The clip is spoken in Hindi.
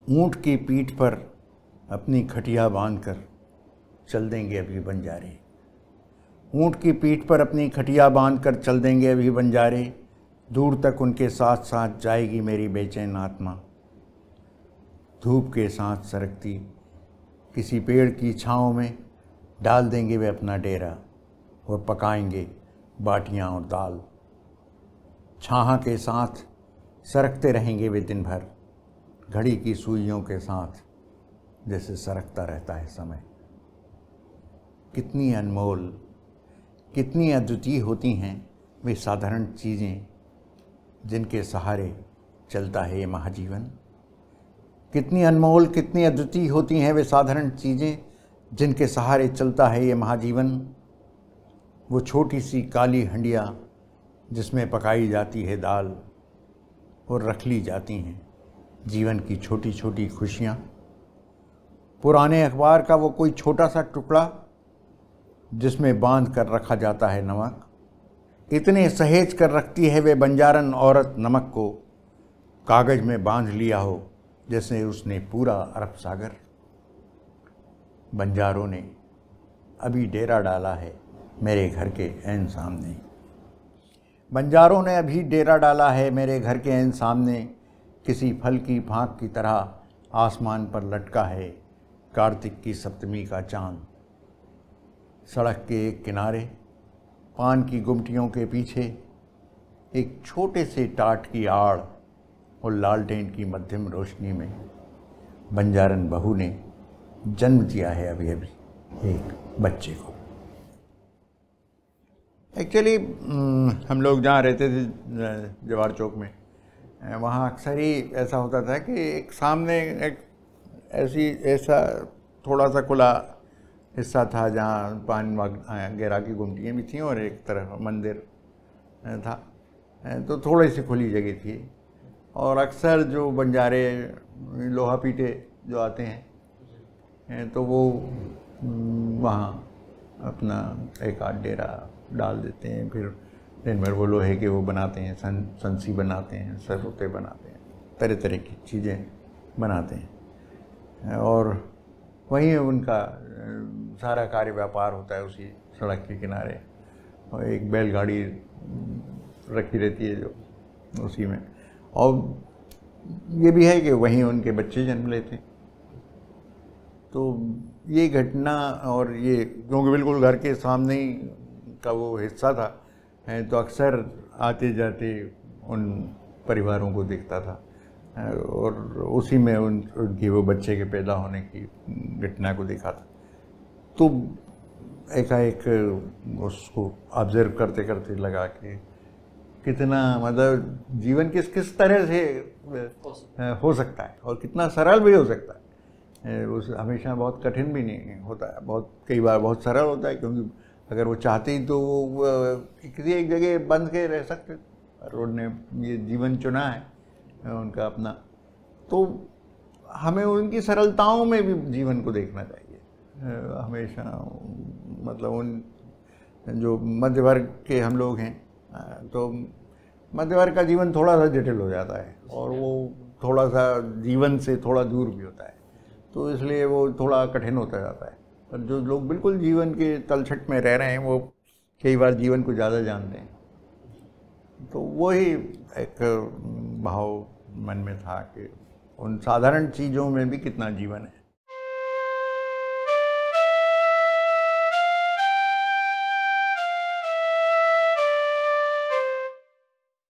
ऊँट की पीठ पर अपनी खटिया बांधकर चल देंगे अभी बंजारे। ऊँट की पीठ पर अपनी खटिया बांधकर चल देंगे अभी बंजारे। दूर तक उनके साथ साथ जाएगी मेरी बेचैन आत्मा। धूप के साथ सरकती किसी पेड़ की छाँव में डाल देंगे वे अपना डेरा और पकाएंगे बाटियाँ और दाल। छाह के साथ सरकते रहेंगे वे दिन भर, घड़ी की सुइयों के साथ जैसे सरकता रहता है समय। कितनी अनमोल, कितनी अद्वितीय होती हैं वे साधारण चीज़ें जिनके सहारे चलता है ये महाजीवन। कितनी अनमोल, कितनी अद्वितीय होती हैं वे साधारण चीज़ें जिनके सहारे चलता है ये महाजीवन। वो छोटी सी काली हंडिया जिसमें पकाई जाती है दाल और रख ली जाती हैं जीवन की छोटी छोटी खुशियाँ। पुराने अखबार का वो कोई छोटा सा टुकड़ा जिसमें बांध कर रखा जाता है नमक। इतने सहेज कर रखती है वे बंजारन औरत नमक को, कागज़ में बांध लिया हो जैसे उसने पूरा अरब सागर। बंजारों ने अभी डेरा डाला है मेरे घर के ऐन सामने। बंजारों ने अभी डेरा डाला है मेरे घर के ऐन सामने। किसी फल की फाँक की तरह आसमान पर लटका है कार्तिक की सप्तमी का चाँद। सड़क के एक किनारे पान की गुमटियों के पीछे एक छोटे से टाट की आड़ और लालटेन की मध्यम रोशनी में बंजारन बहू ने जन्म दिया है अभी अभी एक बच्चे को। एक्चुअली हम लोग जहाँ रहते थे जवाहर चौक में, वहाँ अक्सर ही ऐसा होता था कि एक सामने एक ऐसा थोड़ा सा खुला हिस्सा था जहाँ पान वगैरह की गुमटियाँ भी थीं और एक तरफ मंदिर था। तो थोड़ी सी खुली जगह थी और अक्सर जो बंजारे लोहा पीटे जो आते हैं तो वो वहाँ अपना एक आध डेरा डाल देते हैं। फिर दिन भर वो लोहे के वो बनाते हैं, संसी बनाते हैं, सरसोते बनाते हैं, तरह तरह की चीज़ें बनाते हैं और वहीं उनका सारा कार्य व्यापार होता है उसी सड़क के किनारे। और एक बैलगाड़ी रखी रहती है जो उसी में। और ये भी है कि वहीं उनके बच्चे जन्म लेते। तो ये घटना और ये क्योंकि बिल्कुल घर के सामने ही का वो हिस्सा था तो अक्सर आते जाते उन परिवारों को देखता था और उसी में उनकी वो बच्चे के पैदा होने की घटना को देखा था। तो एकाएक उसको ऑब्ज़र्व करते करते लगा कि कितना मतलब जीवन किस किस तरह से हो सकता है और कितना सरल भी हो सकता है। उस हमेशा बहुत कठिन भी नहीं होता है, बहुत कई बार बहुत सरल होता है क्योंकि अगर वो चाहते ही तो वो किसी एक जगह बंद के रह सकते। रोड ने ये जीवन चुना है उनका अपना, तो हमें उनकी सरलताओं में भी जीवन को देखना चाहिए हमेशा। मतलब उन जो मध्य वर्ग के हम लोग हैं तो मध्य वर्ग का जीवन थोड़ा सा जटिल हो जाता है और वो थोड़ा सा जीवन से थोड़ा दूर भी होता है, तो इसलिए वो थोड़ा कठिन होता जाता है। पर जो लोग बिल्कुल जीवन के तलछट में रह रहे हैं वो कई बार जीवन को ज़्यादा जानते हैं। तो वही एक भाव मन में था कि उन साधारण चीज़ों में भी कितना जीवन है।